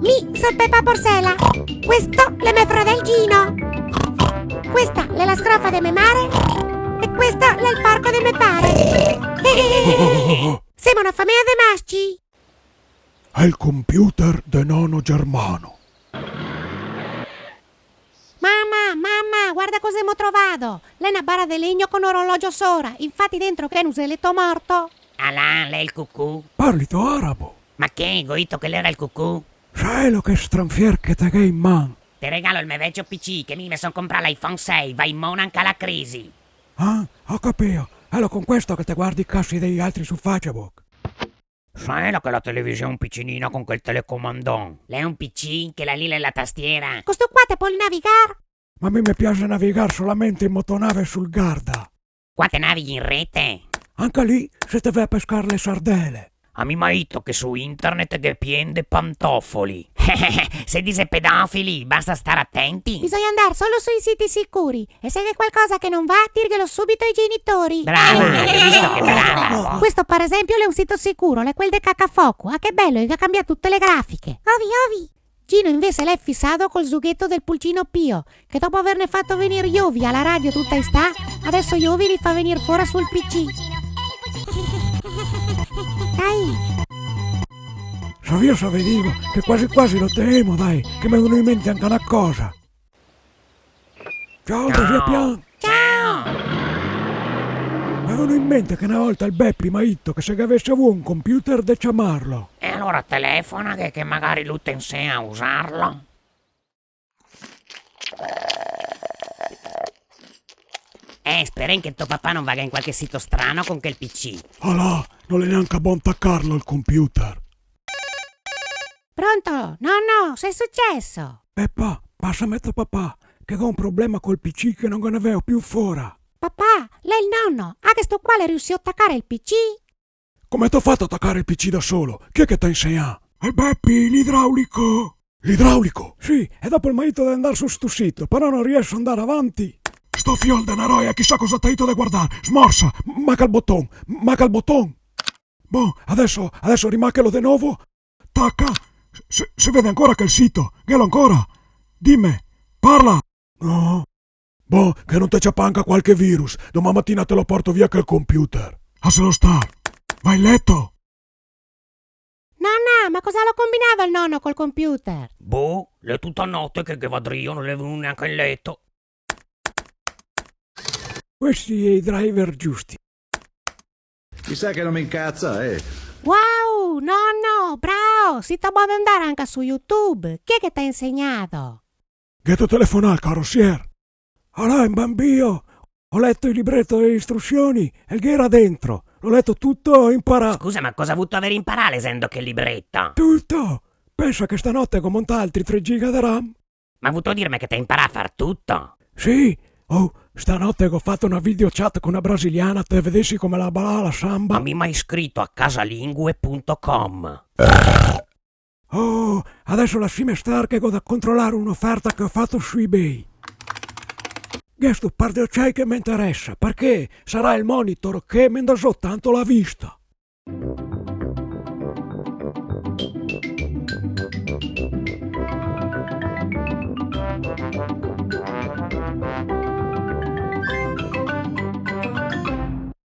Mi sono Peppa Porsella. Questo è mio fratellino. Questa è la scrofa di mia mare. E questo è il parco di mio padre. Siamo una famiglia di maschi. È il computer de nonno Germano. Mamma, guarda cosa abbiamo trovato. Lei è una bara di legno con orologio sopra. Infatti dentro che è un uselletto morto. Alà, lei è il cucù? Parli tu arabo? Ma che, goito che l'era il cucù? Sai lo che stranfier che te che in man? Ti regalo il mio vecchio PC che mi sono comprato l'iPhone 6, va in monanca la crisi. Ah, ho capito. È lo con questo che te guardi i cassi degli altri su Facebook. Sai che la televisione è un piccinino con quel telecomandon? Lei è un PC che la lila e la tastiera. Questo qua te può navigare? Ma a me mi piace navigare solamente in motonave sul Garda. Qua te navighi in rete? Anche lì se te vai a pescare le sardelle. A mi maito che su internet è pieno di pantofoli. Se dice pedofili, basta stare attenti. Bisogna andare solo sui siti sicuri. E se c'è qualcosa che non va, dirglielo subito ai genitori. Brava, hai visto che brava? Questo per esempio è un sito sicuro, è quel del cacafoco. Ah, che bello, che cambia tutte le grafiche. Ovi. Gino invece l'è fissato col sughetto del pulcino Pio, che dopo averne fatto venire Iovi alla radio tutta estate, adesso Iovi li fa venire fuori sul PC. Dai! Io dico che quasi quasi lo temo, dai, che mi vengono in mente anche una cosa. Ciao, zia Pian! Ciao! Mi è venuto in mente che una volta il Beppi mi ha detto che se avesse avuto un computer da chiamarlo. E allora telefona che magari lui ti insegna a usarlo. Spera che tuo papà non vada in qualche sito strano con quel PC. Allora, non è neanche buon attaccarlo il computer. Pronto? No, che è successo? Peppa, passami tuo papà, che ho un problema col PC che non ne avevo più fuori. Papà, lei è il nonno. Ah, che sto qua le riuscì a attaccare il PC? Come ti ho fatto attaccare il PC da solo? Chi è che ti ha insegnato? Il Beppi, l'idraulico. L'idraulico? Sì, e dopo il marito deve andare su sto sito, però non riesco ad andare avanti. Sto fiol de naroia, chissà cosa ti ha detto da guardare. Smorsa, maca il bottone. Boh, adesso rimacchelo di nuovo. Tacca. Si vede ancora che il sito. Glielo ancora. Dimmi, parla. No. Boh, che non te ciappanca qualche virus. Domani mattina te lo porto via che il computer. Ah, se lo sta. Vai in letto. Nonna, ma cosa l'ho combinato il nonno col computer? Boh, le tutta notte che vadrio non le venuto neanche in letto. Questi sono i driver giusti. Chissà che non mi incazza, Wow, nonno, bravo! Si può andare anche su YouTube. Chi è che ti ha insegnato? Che tu telefonare, carrossier. Allora, in bambino, ho letto il libretto delle istruzioni e il che era dentro. L'ho letto tutto e imparato. Scusa, ma cosa ha avuto aver imparato essendo che libretto? Tutto! Pensa che stanotte ho montato altri 3 giga di RAM. Ma ha avuto dirmi che ti impara a far tutto? Sì! Oh, stanotte ho fatto una video chat con una brasiliana, te vedessi come la ballava la samba. Ma mi mai iscritto a casalingue.com. Oh, adesso lasciami stare che ho da controllare un'offerta che ho fatto su eBay. Questo parte c'è che mi interessa, perché sarà il monitor che mi da tanto la vista.